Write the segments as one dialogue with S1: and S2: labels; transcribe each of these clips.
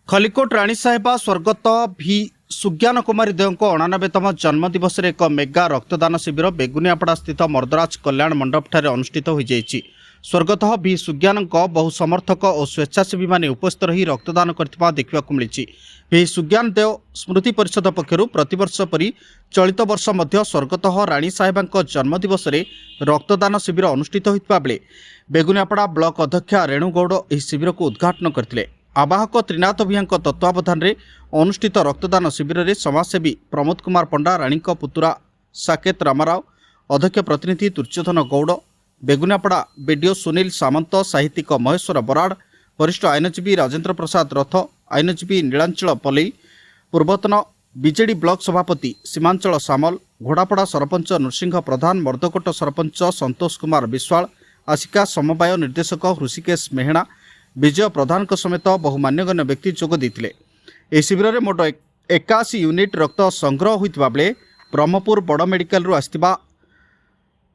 S1: खलिकोट राणी साहेबा स्वर्गत भि सुज्ञान कुमारी देव 89तम जन्मदिवस एक मेगा रक्तदान शिविर बेगुनियापड़ा स्थित मर्दराज कल्याण मंडप ठारे अनुष्ठित हो जाइछि। स्वर्गत भि सुज्ञान बहु समर्थक और स्वेच्छासेवी माने उपस्थित रही रक्तदान करथिबा देखिबाकु मिलिछि। भि सुज्ञान देव स्मृति परिषद पक्षरु प्रतिवर्ष परि चलित वर्ष मध्य स्वर्गत राणी साहेबांक जन्मदिवस रक्तदान शिविर अनुष्ठित होइतबा बेले बेगुनियापड़ा ब्लॉक अध्यक्षा रेणु गौड़ एही शिविर को उद्घाटन करथिले। आवाहक त्रिनाथ भैया तत्वावधान में अनुष्ठित रक्तदान शिविर में समाजसेवी प्रमोद कुमार पंडा, राणी पुतुरा साकेत रामाराव, अध्यक्ष प्रतिनिधि दुर्योधन गौड़, बेगुनियापड़ा बीडीओ सुनील सामंत, साहित्यिक महेश्वर बराड़, वरिष्ठ आईनजीवी राजेन्द्र प्रसाद रथ, आईनजीवी नीलांचल पल्लई, पूर्वतन बीजेडी ब्लॉक सभापति सीमांचल सामल, घोड़ापड़ा सरपंच नृसिंह प्रधान, मर्दकोट सरपंच संतोष कुमार विश्वाल, आशिका समवाय निर्देशक ऋषिकेश मेहणा, विजय प्रधान समेत बहु मान्यगण्य व्यक्ति जोग देते। यह शिविर में मोट 81 यूनिट रक्त संग्रह होता बेले ब्रह्मपुर बड़ मेडिकल आसथिबा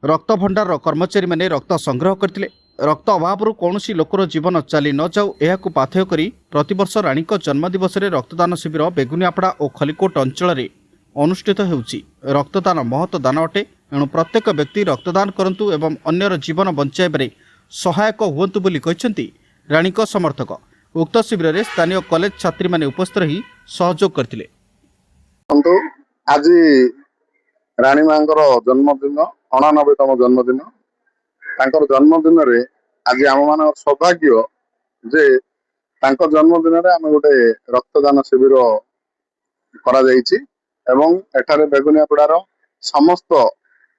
S1: रक्त भंडार कर्मचारी माने रक्त संग्रह करथिले। रक्त अभाव कौन लोकर जीवन चली न जाऊ यह पाथेय करी प्रतिवर्ष राणी जन्मदिवस रक्तदान शिविर बेगुनियापड़ा और खलिकोट अंचल में अनुष्ठित होउछि। रक्तदान महत दान अटे, एणु प्रत्येक व्यक्ति रक्तदान करंतु एवं अन्यर जीवन बंचाइबारे सहायक हुअन्तु बोली कहिसेंति राणी समर्थक। उक्त शिविर में स्थानीय कॉलेज छात्री माने उपस्थित रही सहयोग करथिले।
S2: आज राणी मां जन्मदिन 89तम जन्मदिन। तांकर जन्मदिन रे आज आम मान सौभाग्य जे तांकर जन्मदिन रे आम गोटे रक्तदान शिविर करा जायछि एवं एठारे बेगुनियापड़ार समस्त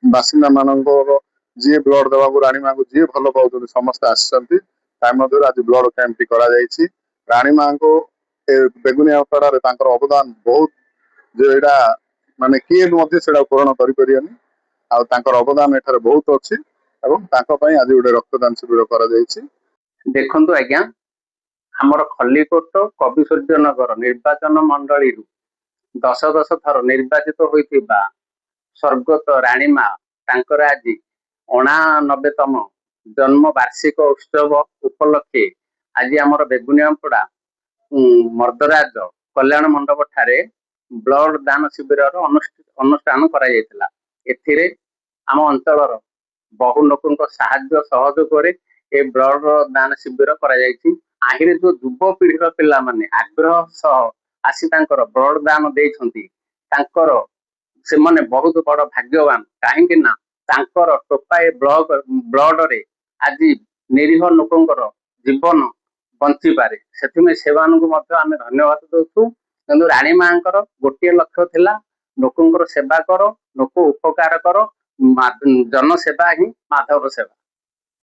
S2: बासिंदा मानकर जी ब्लड देवा राणी मां को जी भल पाउछन समस्त आछंती। आज ब्लड कैंप टी करा जायछि। राणी मां को बेगुनियापड़ा रे तांकर अवदान बहुत जो एटा माने किए मध्ये सेटा पूर्ण करि परियानी आ तांकर अवदान एठारे बहुत अछि एवं तांको पई आज गोटे रक्तदान शिविर करा जायछि।
S3: देखंतु आज्ञा हमर खल्लीकोट कविसूर्यनगर निर्वाचन मंडली 10 थर निर्वाचित होइतिबा स्वर्गत राणीमा तांकर आज 89तम जन्म वार्षिक उत्सव उपलक्षे आज आमर बेगुनियापड़ा मर्दराज कल्याण मंडप ठारे ब्लड दान शिविर अनुष्ठान करा जायतिला। एथिरे आम अंचलर बहु लोकंक साहाय्य सहयोग ए ब्लड दान शिविर करा जायछि। आहिरे जो युव पीढ़ीर पिला माने आग्रह सह आसी तांकर ब्लड दान देइछंती तांकर से माने बहुत बड़ भाग्यवान। काहेकि ना तांकर टोपाए ब्लड रे आज निरीह लोकंकर जीवन बंची पारे। सेथिमे सेवानकु मध्य आमे धन्यवाद देउछु। किंतु राणी मांकर गोटे लक्ष्य थिला लोकंकर सेवा करो, लोक उपकार करो, जनसेवा ही माधव सेवा।